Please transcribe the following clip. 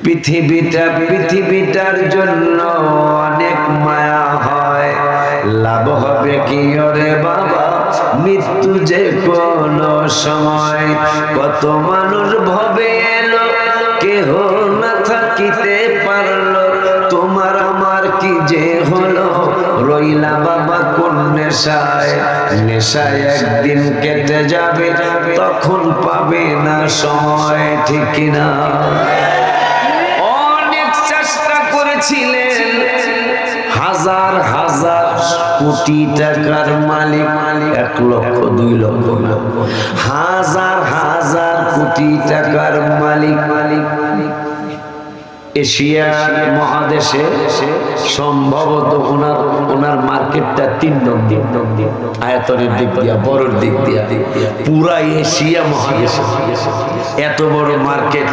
পৃথিবীটার জন্য অনেক মায়া হয়, লাভ হবে কি ওরে বাবা মৃত্যু যে কোনো সময়। কত মানুষ ভবে এলো কেহ না থাকিতে পারলো, তোমার আমার কি যে হলো রইলা বাবা কোন নেশায়। নেশায় একদিন কেটে যাবে তখন পাবে না সময়, ঠিক কিনা? অনেক চেষ্টা করেছিলেন, হাজার হাজার কোটি টাকার মালিক, 1 লক্ষ 2 লক্ষ না, হাজার হাজার কোটি টাকার মালিক এশিয়া মহাদেশে সম্ভবত ওনার মার্কেটটা 3 নম্বর আয়তনের দিক দিয়া, বড়র দিক দিয়া পুরা এশিয়া মহাদেশে এত বড় মার্কেট।